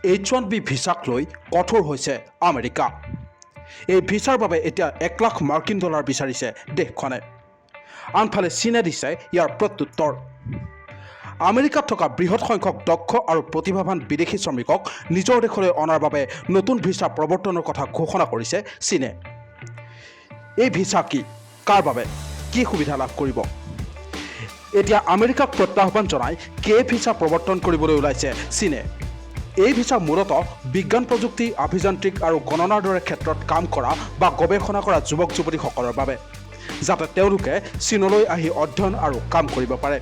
H1B ভিছাক লৈ কঠোৰ হৈছে আমেৰিকা। এই ভিছাৰ বাবে এতিয়া $1 লাখ বিচাৰিছে দেশখনে। আনফালে চীনে দিছে ইয়াৰ প্ৰত্যুত্তৰ। আমেৰিকাত থকা বৃহৎ সংখ্যক দক্ষ আৰু প্ৰতিভাৱান বিদেশী শ্ৰমিকক নিজৰ দেশলৈ অনাৰ বাবে নতুন ভিছা প্ৰৱৰ্তনৰ কথা ঘোষণা কৰিছে চীনে। এই ভিছা কি, কাৰ বাবে, কি সুবিধা লাভ কৰিব? এতিয়া আমেৰিকাক প্ৰত্যাহ্বান জনাই কে ভিছা প্ৰৱৰ্তন কৰিবলৈ ওলাইছে চীনে। এই ভিছা মূলতঃ বিজ্ঞান প্ৰযুক্তি, অভিযান্ত্ৰিক আৰু গণনাৰ দৰে ক্ষেত্ৰত কাম কৰা বা গৱেষণা কৰা যুৱক যুৱতীসকলৰ বাবে, যাতে তেওঁলোকে চীনলৈ আহি অধ্যয়ন আৰু কাম কৰিব পাৰে।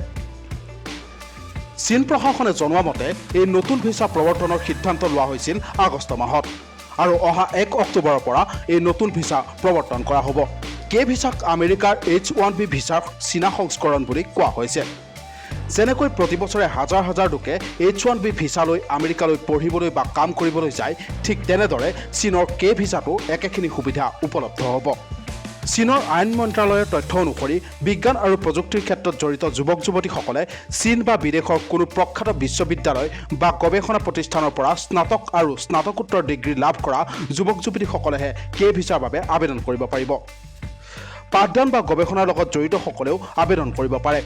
চীন প্ৰশাসনে জনোৱা মতে এই নতুন ভিছা প্ৰৱৰ্তনৰ সিদ্ধান্ত লোৱা হৈছিল আগষ্ট মাহত, আৰু অহা 1 অক্টোবৰৰ পৰা এই নতুন ভিছা প্ৰৱৰ্তন কৰা হ'ব। কে ভিছাক আমেৰিকাৰ H1B ভিছাৰ চীনা সংস্কৰণ বুলি কোৱা হৈছে। যেনেকৈ প্ৰতি বছৰে হাজাৰ হাজাৰ লোকে H1B ভিছা লৈ আমেৰিকালৈ পঢ়িবলৈ বা কাম কৰিবলৈ যায়, ঠিক তেনেদৰে চীনৰ কে ভিছাতো একেখিনি সুবিধা উপলব্ধ হ'ব। চীনৰ আইন মন্ত্ৰালয়ৰ তথ্য অনুসৰি বিজ্ঞান আৰু প্ৰযুক্তিৰ ক্ষেত্ৰত জড়িত যুৱক যুৱতীসকলে চীন বা বিদেশৰ কোনো প্ৰখ্যাত বিশ্ববিদ্যালয় বা গৱেষণা প্ৰতিষ্ঠানৰ পৰা স্নাতক আৰু স্নাতকোত্তৰ ডিগ্ৰী লাভ কৰা যুৱক যুৱতীসকলেহে কে ভিছাৰ বাবে আবেদন কৰিব পাৰিব। পাঠদান বা গৱেষণাৰ লগত জড়িতসকলেও আবেদন কৰিব পাৰে।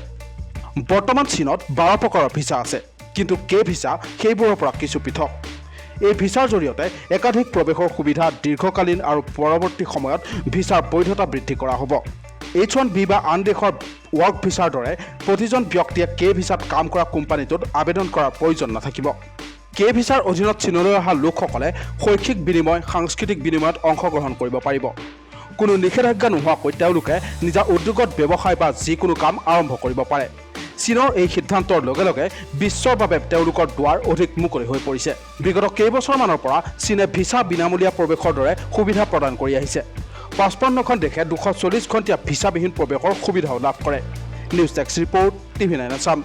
বৰ্তমান চীনত 12 প্ৰকাৰৰ ভিছা আছে, কিন্তু কে ভিছা সেইবোৰৰ পৰা কিছু পৃথক। এই ভিছাৰ জৰিয়তে একাধিক প্ৰৱেশৰ সুবিধা, দীৰ্ঘকালীন আৰু পৰৱৰ্তী সময়ত ভিছাৰ বৈধতা বৃদ্ধি কৰা হ'ব। H1B বা আন দেশৰ ৱৰ্ক ভিছাৰ দৰে প্ৰতিজন ব্যক্তিয়ে কে ভিছাত কাম কৰা কোম্পানীটোত আবেদন কৰাৰ প্ৰয়োজন নাথাকিব। কে ভিছাৰ অধীনত চীনলৈ অহা লোকসকলে শৈক্ষিক বিনিময়, সাংস্কৃতিক বিনিময়ত অংশগ্ৰহণ কৰিব পাৰিব। কোনো নিষেধাজ্ঞা নোহোৱাকৈ তেওঁলোকে নিজা উদ্যোগত ব্যৱসায় বা যিকোনো কাম আৰম্ভ কৰিব পাৰে। চীনৰ এই সিদ্ধান্তৰ লগে লগে বিশ্বৰ বাবে তেওঁলোকৰ দুৱাৰ অধিক মুকলি হৈ পৰিছে। বিগত কেইবছৰমানৰ পৰা চীনে ভিছা বিনামূলীয়া প্ৰৱেশৰ দৰে সুবিধা প্ৰদান কৰি আহিছে। 55খন দেশে 240 ঘণ্টীয়া ভিছাবিহীন প্ৰৱেশৰ সুবিধাও লাভ কৰে। News desk report, TV9 Assam.